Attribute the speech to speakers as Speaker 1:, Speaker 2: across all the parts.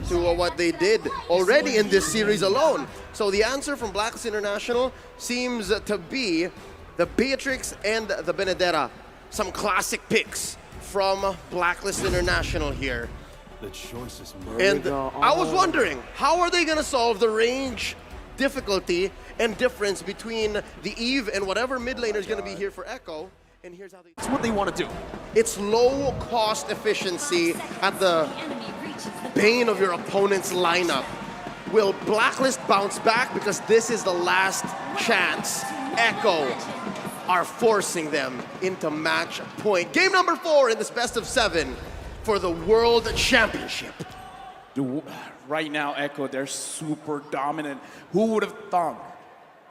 Speaker 1: to what they did already in this series alone. So the answer from Blacklist International seems to be the Beatrix and the Benedetta. Some classic picks from Blacklist International here.
Speaker 2: The choice is
Speaker 1: And I was wondering, how are they going to solve the range difficulty and difference between the Eve and whatever mid laner is going to be here for Echo? And here's how
Speaker 3: That's what they want to do.
Speaker 1: It's low cost efficiency at the bane of your opponent's lineup. Will Blacklist bounce back? Because this is the last chance. Echo are forcing them into match point. Game number 4 in this best of 7 for the World Championship.
Speaker 4: Right now, Echo, they're super dominant. Who would have thought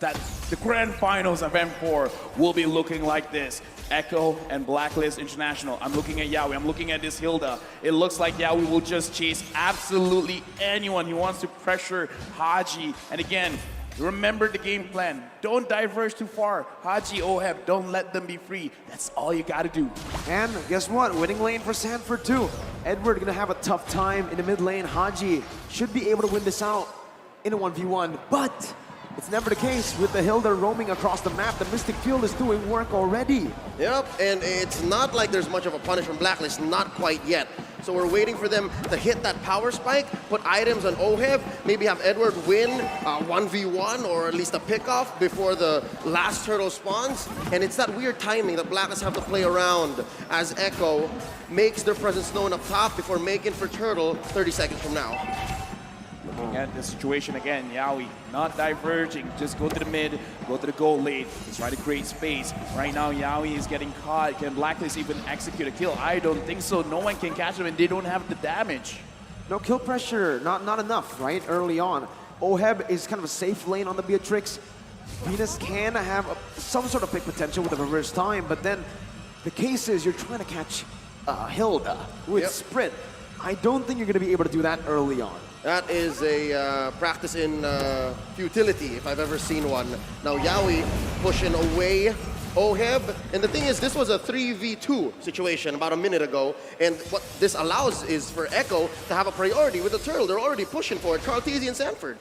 Speaker 4: that the grand finals of M4 will be looking like this? Echo and Blacklist International. I'm looking at Yawi, I'm looking at this Hilda. It looks like Yawi will just chase absolutely anyone. He wants to pressure Haji. And again, remember the game plan. Don't diverge too far. Haji, Oheb, don't let them be free. That's all you gotta do.
Speaker 3: And guess what? Winning lane for Sanford too. Edward gonna have a tough time in the mid lane. Haji should be able to win this out in a 1v1, but it's never the case with the Hilda roaming across the map. The Mystic Field is doing work already.
Speaker 1: Yep, and it's not like there's much of a punish from Blacklist, not quite yet. So we're waiting for them to hit that power spike, put items on Oheb, maybe have Edward win 1v1 or at least a pickoff before the last turtle spawns. And it's that weird timing that Blacklist have to play around as Echo makes their presence known up top before making for turtle 30 seconds from now.
Speaker 4: Looking at the situation again, Yawi not diverging, just go to the mid, go to the goal lane, let's try to create space. Right now, Yawi is getting caught. Can Blacklist even execute a kill? I don't think so. No one can catch him and they don't have the damage.
Speaker 3: No kill pressure, not enough, right? Early on. Oheb is kind of a safe lane on the Beatrix. Venus can have some sort of pick potential with a reverse time, but then the case is you're trying to catch Hilda with sprint. I don't think you're going to be able to do that early on.
Speaker 1: That is a practice in futility, if I've ever seen one. Now Yawi pushing away Oheb. And the thing is, this was a 3v2 situation about a minute ago. And what this allows is for Echo to have a priority with the turtle. They're already pushing for it. Carl Teasy and Sanford.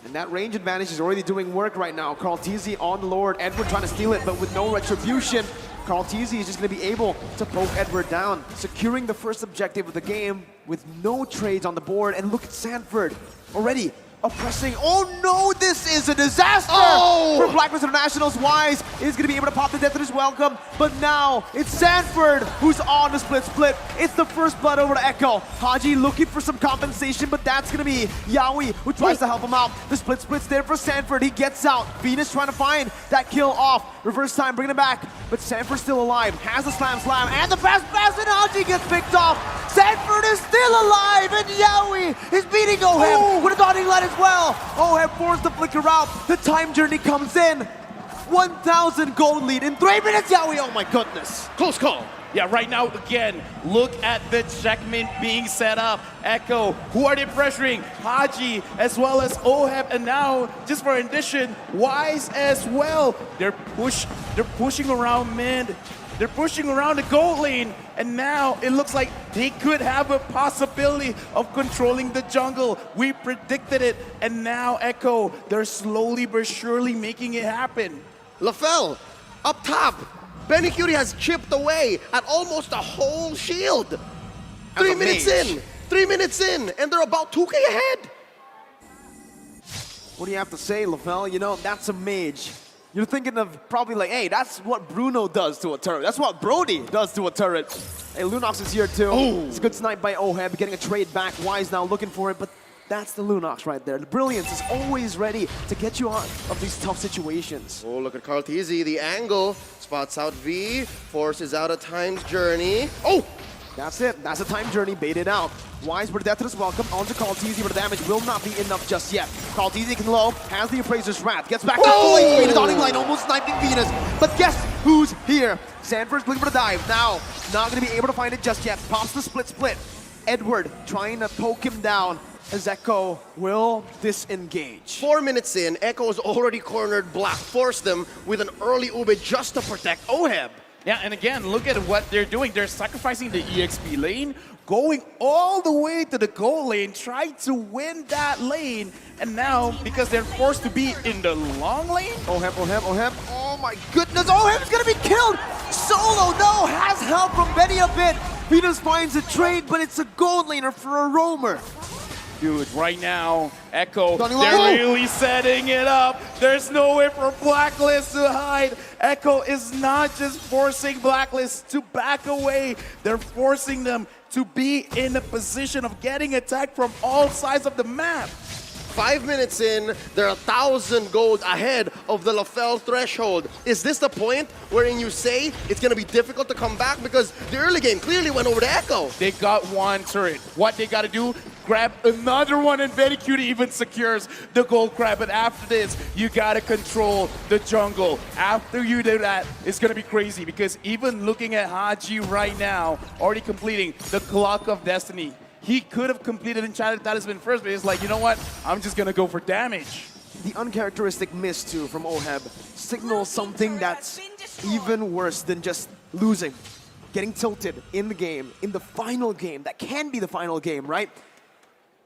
Speaker 3: And that range advantage is already doing work right now. Carl Teasy on Lord. Edward trying to steal it, but with no retribution. Carl Teasy is just going to be able to poke Edward down, securing the first objective of the game with no trades on the board. And look at Sanford already oppressing. Oh no, this is a disaster for Blacklist International's. Wise is going to be able to pop the death in his welcome, but now it's Sanford who's on the split. It's the first blood over to Echo. Haji looking for some compensation, but that's going to be Yawi who tries to help him out. The split's there for Sanford. He gets out. Venus trying to find that kill off. Reverse time, bringing it back, but Sanford's still alive. Has the slam, and the pass, and Haji gets picked off. Sanford is still alive, and Yawi is beating Oheb with a dotting line as well. Oheb forced the flicker out. The time journey comes in. 1,000 gold lead in 3 minutes, Yawi. Oh my goodness.
Speaker 1: Close call.
Speaker 4: Yeah, right now, again, look at the checkmate being set up. Echo, who are they pressuring? Haji, as well as Oheb, and now, just for addition, Wise as well. They're pushing around mid. They're pushing around the gold lane, and now it looks like they could have a possibility of controlling the jungle. We predicted it, and now Echo, they're slowly but surely making it happen.
Speaker 1: LaFell, up top. Benny Curie has chipped away at almost a whole shield. 3 minutes in. 3 minutes in, and they're about 2K ahead.
Speaker 3: What do you have to say, LaFell? You know, that's a mage. You're thinking of probably like, hey, that's what Bruno does to a turret. That's what Brody does to a turret. Hey, Lunox is here too. It's a good snipe by Oheb, getting a trade back. Wise now looking for it, but that's the Lunox right there. The brilliance is always ready to get you out of these tough situations.
Speaker 1: Oh, look at Carl Teasy. The angle spots out V, forces out a time's journey. Oh!
Speaker 3: That's it. That's a time journey baited out. Wise with death to his welcome onto Carl Teasy, but the damage will not be enough just yet. Carl Teasy can low, has the Appraiser's Wrath, gets back to full HP, the dotting line almost sniping Venus. But guess who's here? Sanford's looking for the dive. Now, not going to be able to find it just yet. Pops the split. Edward trying to poke him down as Echo will disengage.
Speaker 1: 4 minutes in, Echo's already cornered Black, forced them with an early Ube just to protect Oheb.
Speaker 4: Yeah, and again, look at what they're doing. They're sacrificing the EXP lane, going all the way to the goal lane, trying to win that lane. And now, because they're forced to be in the long lane,
Speaker 3: Oheb. Oh my goodness, Oheb's gonna be killed! Solo, no, has help from Benny a bit. Venus finds a trade, but it's a gold laner for a roamer.
Speaker 4: dude, right now, Echo,
Speaker 3: Donnie
Speaker 4: they're
Speaker 3: Lowe.
Speaker 4: really setting it up. There's no way for Blacklist to hide. Echo is not just forcing Blacklist to back away. They're forcing them to be in a position of getting attacked from all sides of the map.
Speaker 1: 5 minutes in, they're 1,000 gold ahead of the LaFell threshold. Is this the point wherein you say it's going to be difficult to come back? Because the early game clearly went over to Echo.
Speaker 4: They got one turret. What they got to do, grab another one, and Very Cutie even secures the gold grab. But after this, you got to control the jungle. After you do that, it's going to be crazy, because even looking at Haji right now, already completing the Clock of Destiny, he could have completed Enchanted Talisman first, but he's like, you know what? I'm just going to go for damage.
Speaker 3: The uncharacteristic miss, too, from Oheb signals something that's even worse than just losing. Getting tilted in the game, in the final game. That can be the final game, right?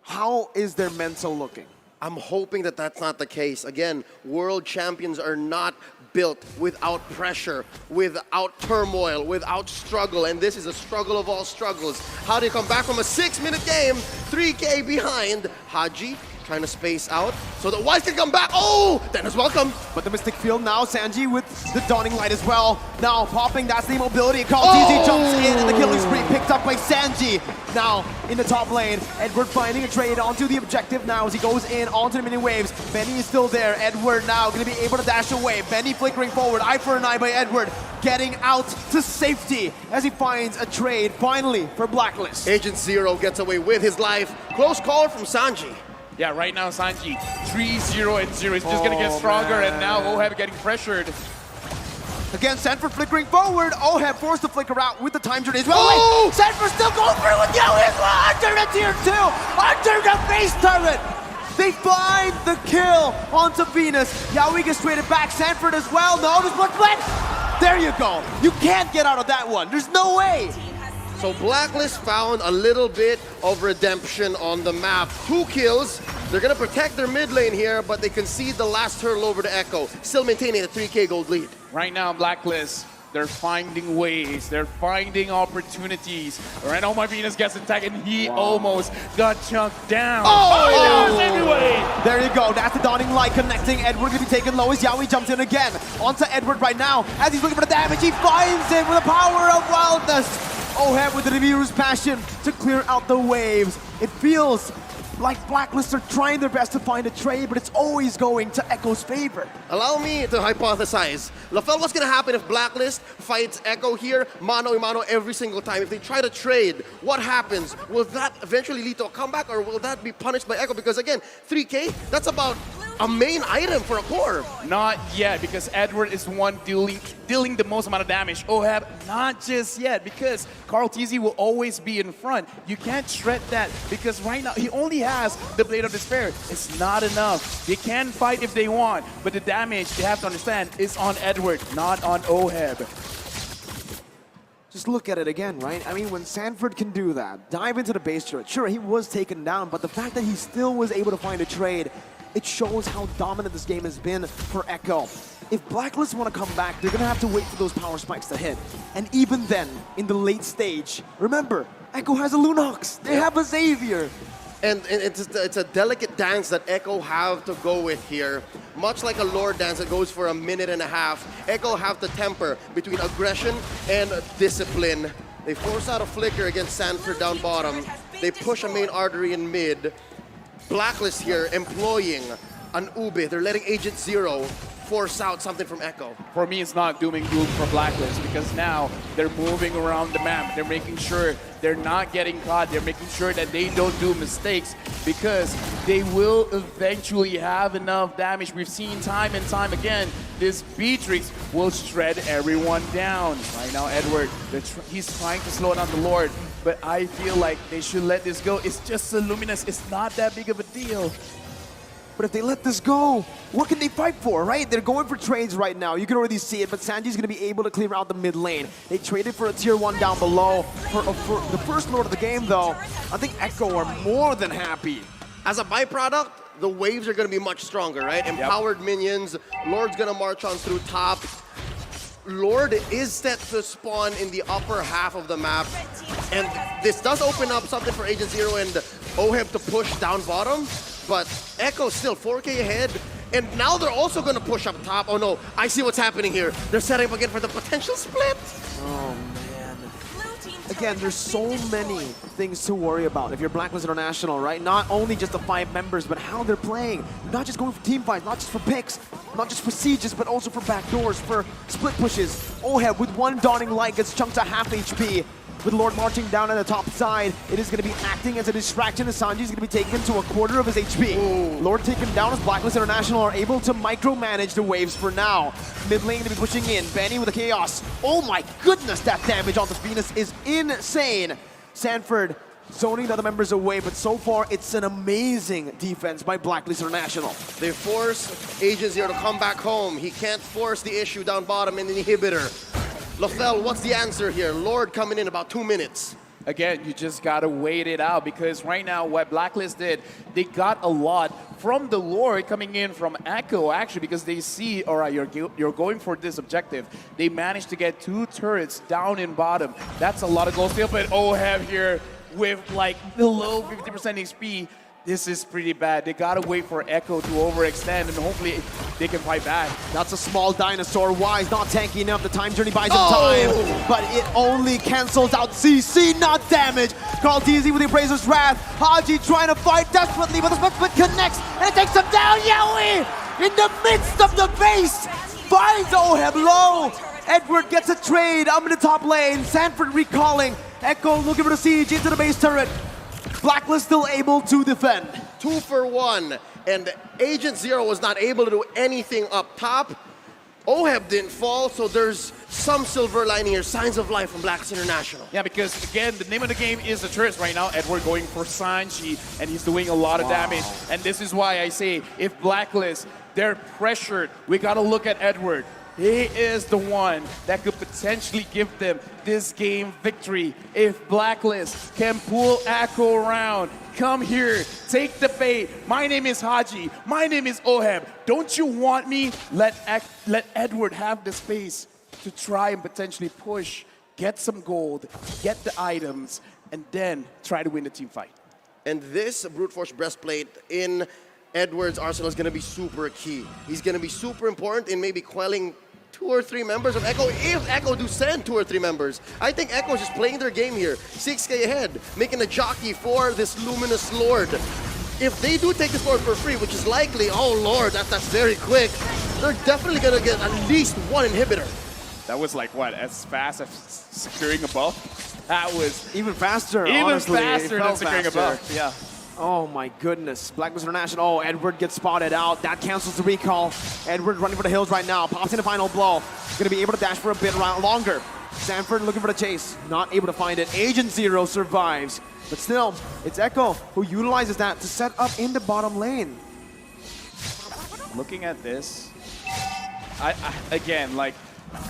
Speaker 3: How is their mental looking?
Speaker 1: I'm hoping that that's not the case. Again, world champions are not built without pressure, without turmoil, without struggle, and this is a struggle of all struggles. How do you come back from a 6-minute game, 3K behind? Haji trying to space out so that Wise can come back. Oh, Dennis, welcome.
Speaker 3: But the Mystic Field now, Sanji with the Dawning Light as well. Now popping, that's the mobility. Kaltizi jumps in and the killing spree picked up by Sanji. Now in the top lane, Edward finding a trade onto the objective now as he goes in onto the mini waves. Benny is still there. Edward now going to be able to dash away. Benny flickering forward, eye for an eye by Edward. Getting out to safety as he finds a trade finally for Blacklist.
Speaker 1: Agent Zero gets away with his life. Close call from Sanji.
Speaker 4: Yeah, right now, Sanji, 3-0 and 0. It's just going to get stronger, and now Oheb getting pressured.
Speaker 3: Again, Sanford flickering forward. Oheb forced to flicker out with the time journey as well.
Speaker 1: Oh!
Speaker 3: Wait, Sanford still going through with Yo as well. Under the tier 2, under the base turret. They find the kill onto Venus. Yaoi gets traded back. Sanford as well. No, there's one split. There you go. You can't get out of that one. There's no way.
Speaker 1: So Blacklist found a little bit of redemption on the map. 2 kills. They're going to protect their mid lane here, but they concede the last turtle over to Echo, still maintaining a 3K gold lead.
Speaker 4: Right now, Blacklist, they're finding ways. They're finding opportunities. Right now, my Venus gets attacked, and he almost got chunked down.
Speaker 3: Oh!
Speaker 4: Anyway.
Speaker 3: There you go. That's the Dawning Light connecting. Edward going to be taken low as Yaoi jumps in again. Onto Edward right now. As he's looking for the damage, he finds it with the power of wildness. Oheb with the Nibiru's passion to clear out the waves. It feels like Blacklist are trying their best to find a trade, but it's always going to Echo's favor.
Speaker 1: Allow me to hypothesize. LaFell, what's going to happen if Blacklist fights Echo here, mano a mano every single time? If they try to trade, what happens? Will that eventually lead to a comeback, or will that be punished by Echo? Because again, 3K, that's about a main item for a core.
Speaker 4: Not yet, because Edward is the one dealing the most amount of damage. Oheb, not just yet, because Carl TZ will always be in front. You can't shred that, because right now he only has the Blade of Despair. It's not enough. They can fight if they want, but the damage, they have to understand, is on Edward, not on Oheb.
Speaker 3: Just look at it again, right? I mean, when Sanford can do that, dive into the base turret, sure, he was taken down, but the fact that he still was able to find a trade, it shows how dominant this game has been for Echo. If Blacklist want to come back, they're going to have to wait for those power spikes to hit. And even then, in the late stage, remember, Echo has a Lunox. They have a Xavier.
Speaker 1: And it's a delicate dance that Echo have to go with here. Much like a Lord dance that goes for a minute and a half, Echo have to temper between aggression and discipline. They force out a flicker against Sanford down bottom. They push a main artery in mid. Blacklist here employing an Ube. They're letting Agent Zero force out something from Echo.
Speaker 4: For me, it's not doom and gloom for Blacklist, because now they're moving around the map. They're making sure they're not getting caught. They're making sure that they don't do mistakes, because they will eventually have enough damage. We've seen time and time again, this Beatrix will shred everyone down. Right now, Edward, he's trying to slow down the Lord, but I feel like they should let this go. It's just a Luminous. It's not that big of a deal.
Speaker 3: But if they let this go, what can they fight for, right? They're going for trades right now. You can already see it, but Sanji's going to be able to clear out the mid lane. They traded for a tier 1 down below. For the first Lord of the game, though, I think Echo are more than happy.
Speaker 1: As a byproduct, the waves are going to be much stronger, right? Empowered minions. Lord's going to march on through top. Lord is set to spawn in the upper half of the map. And this does open up something for Agent Zero and Oheb to push down bottom. But Echo still 4K ahead. And now they're also going to push up top. Oh no, I see what's happening here. They're setting up again for the potential split.
Speaker 3: Oh man. Again, there's so many things to worry about if you're Blacklist International, right? Not only just the 5 members, but how they're playing. Not just going for team fights, not just for picks, not just for sieges, but also for backdoors, for split pushes. Oheb with one dawning light gets chunked to half HP. With Lord marching down on the top side, it is going to be acting as a distraction as Sanji is going to be taken to a quarter of his HP.
Speaker 1: Ooh.
Speaker 3: Lord taken down as Blacklist International are able to micromanage the waves for now. Mid lane to be pushing in. Benny with the chaos. Oh my goodness, that damage on the Venus is insane. Sanford zoning the other members away, but so far it's an amazing defense by Blacklist International.
Speaker 1: They force Agent Zero to come back home. He can't force the issue down bottom in the inhibitor. Lothel, what's the answer here? Lord coming in about 2 minutes.
Speaker 4: Again, you just gotta wait it out, because right now what Blacklist did, they got a lot from the Lord coming in from Echo, actually, because they see, all right, you're going for this objective. They managed to get 2 turrets down in bottom. That's a lot of gold steal, but Oheb here with like below 50% HP. This is pretty bad. They gotta wait for Echo to overextend, and hopefully they can fight back.
Speaker 3: That's a small dinosaur. Wise not tanky enough. The time journey buys him time, but it only cancels out CC, not damage. Carl TZ with the Appraiser's Wrath. Haji trying to fight desperately, but the split connects, and it takes him down. Yowie in the midst of the base finds Oheb low. Edward gets a trade up in the top lane. Sanford recalling. Echo looking for the siege into the base turret. Blacklist still able to defend.
Speaker 1: 2 for 1, and Agent Zero was not able to do anything up top. Oheb didn't fall, so there's some silver lining here. Signs of life from Blacklist International.
Speaker 4: Yeah, because again, the name of the game is the turrets right now. Edward going for Sanji, and he's doing a lot of damage. And this is why I say, if Blacklist, they're pressured, we gotta look at Edward. He is the one that could potentially give them this game victory. If Blacklist can pull Echo around, come here, take the bait. My name is Haji. My name is Oheb. Don't you want me? Let Edward have the space to try and potentially push, get some gold, get the items, and then try to win the team fight.
Speaker 1: And this Brute Force Breastplate in Edward's arsenal is going to be super key. He's going to be super important in maybe quelling 2 or 3 members of Echo, if Echo do send 2 or 3 members. I think Echo is just playing their game here. 6K ahead, making a jockey for this Luminous Lord. If they do take this Lord for free, which is likely, oh Lord, that's very quick, they're definitely gonna get at least 1 inhibitor.
Speaker 4: That was like, what, as fast as securing a buff? That was
Speaker 3: even faster,
Speaker 4: even
Speaker 3: honestly.
Speaker 4: faster than securing a buff, yeah.
Speaker 3: Oh my goodness. Blacklist International. Oh, Edward gets spotted out. That cancels the recall. Edward running for the hills right now. Pops in the final blow. Gonna be able to dash for a bit longer. Sanford looking for the chase. Not able to find it. Agent Zero survives. But still, it's Echo who utilizes that to set up in the bottom lane.
Speaker 4: Looking at this, again, like,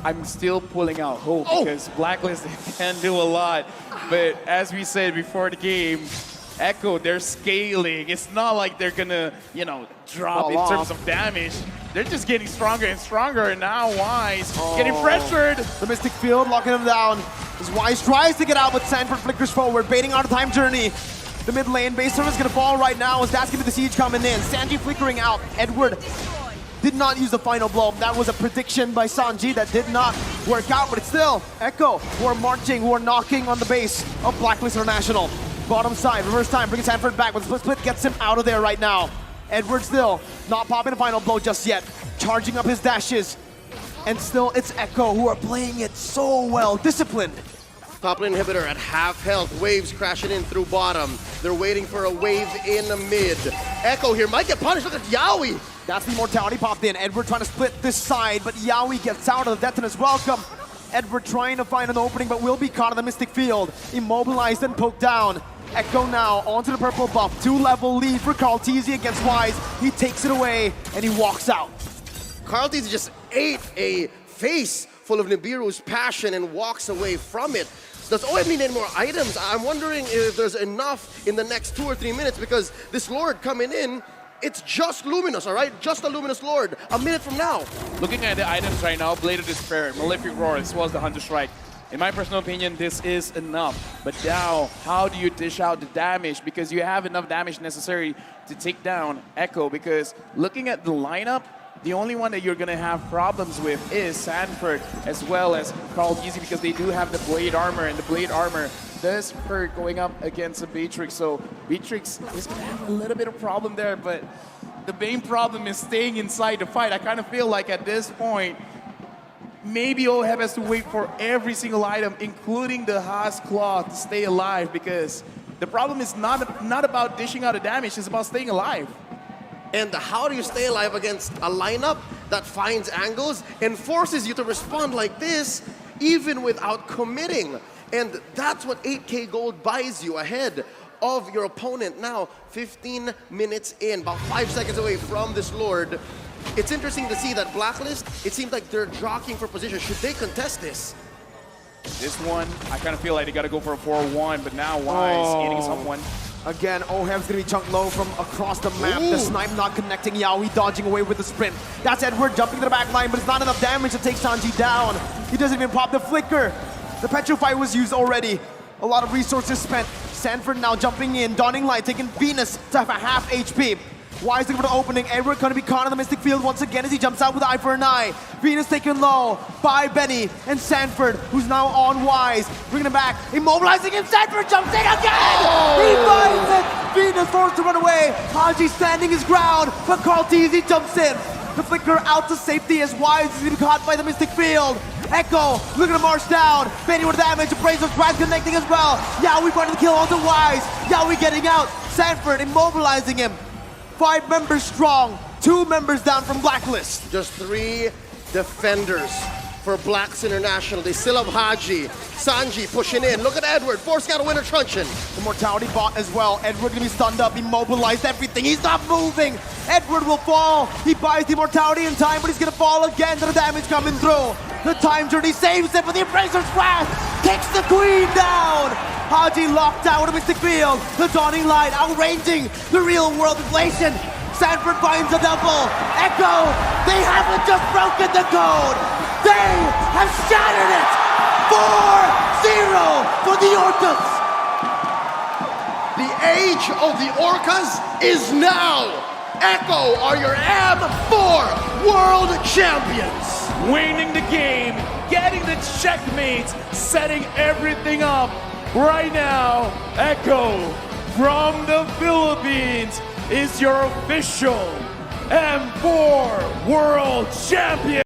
Speaker 4: I'm still pulling out hope because Blacklist can do a lot. But as we said before the game, Echo, they're scaling. It's not like they're gonna, you know, drop in terms of damage. They're just getting stronger and stronger, and now Wise getting pressured.
Speaker 3: The Mystic Field locking him down. As Wise tries to get out, but Sanford flickers forward, baiting out a time journey. The mid lane, base turret is gonna fall right now as that's gonna be the siege coming in. Sanji flickering out. Edward did not use the final blow. That was a prediction by Sanji that did not work out, but it's still Echo who are marching, who are knocking on the base of Blacklist International. Bottom side, reverse time, bringing Sanford back, with split gets him out of there right now. Edward still not popping a final blow just yet, charging up his dashes. And still, it's Echo who are playing it so well, disciplined.
Speaker 1: Top lane inhibitor at half health, waves crashing in through bottom. They're waiting for a wave in the mid. Echo here might get punished, look at Yowie.
Speaker 3: That's the immortality popped in. Edward trying to split this side, but Yowie gets out of the detonus. Welcome. Edward trying to find an opening, but will be caught in the Mystic Field. Immobilized and poked down. Echo now onto the purple buff. 2-level lead for Carl Teasy against Wise. He takes it away and he walks out.
Speaker 1: Carl Teasy just ate a face full of Nibiru's passion and walks away from it. Does OM need any more items? I'm wondering if there's enough in the next 2 or 3 minutes, because this Lord coming in, it's just Luminous, all right? Just a Luminous Lord. A minute from now.
Speaker 4: Looking at the items right now, Blade of Despair, Malefic Roar, as well as the Hunter Strike. In my personal opinion, this is enough. But now, how do you dish out the damage? Because you have enough damage necessary to take down Echo. Because looking at the lineup, the only one that you're going to have problems with is Sanford, as well as Carl Teasy, because they do have the Blade Armor, and the Blade Armor does hurt going up against a Beatrix. So Beatrix is going to have a little bit of problem there, but the main problem is staying inside the fight. I kind of feel like at this point, maybe OHEB has to wait for every single item, including the Haas Claw, to stay alive, because the problem is not about dishing out the damage, it's about staying alive.
Speaker 1: And how do you stay alive against a lineup that finds angles and forces you to respond like this, even without committing? And that's what 8K gold buys you ahead of your opponent. Now, 15 minutes in, about 5 seconds away from this Lord. It's interesting to see that Blacklist, it seems like they're jockeying for position. Should they contest this?
Speaker 4: This one, I kind of feel like they got to go for a 4-1, but now Wise eating someone.
Speaker 3: Again, OHEB's gonna be chunked low from across the map.
Speaker 1: Ooh.
Speaker 3: The snipe not connecting. Yaoi dodging away with the sprint. That's Edward jumping to the back line, but it's not enough damage to take Sanji down. He doesn't even pop the flicker. The Petrify was used already. A lot of resources spent. Sanford now jumping in. Dawning Light taking Venus to have a half HP. Wise looking for the opening. Edward gonna be caught in the Mystic Field once again as he jumps out with eye for an eye. Venus taken low by Benny and Sanford, who's now on Wise. Bringing him back, immobilizing him. Sanford jumps in again! He finds it! Venus forced to run away. Haji standing his ground, but Carl Teasy jumps in. The flicker out to safety as Wise is being caught by the Mystic Field. Echo looking to march down. Benny with damage. Appraiser's Brad connecting as well. Yaoi finding the kill onto Wise. Yaoi getting out. Sanford immobilizing him. 5 members strong, 2 members down from Blacklist.
Speaker 1: Just 3 defenders for Blacks International. They still have Haji, Sanji pushing in. Look at Edward, forcing out a winter truncheon.
Speaker 3: The Mortality bot as well. Edward gonna be stunned up, immobilized, everything. He's not moving. Edward will fall. He buys the Mortality in time, but he's gonna fall again to the damage coming through. The time journey saves it, but the Embracer's Wrath kicks the Queen down. Haji locked down with a Mystic Field. The Dawning Light outranging the real world inflation. Sanford finds a double. Echo, they haven't just broken the code. They have shattered it. 4-0 for the Orcas.
Speaker 1: The age of the Orcas is now. Echo are your M4 World Champions.
Speaker 4: Winning the game, getting the checkmate, setting everything up. Right now, Echo from the Philippines is your official M4 World Champion.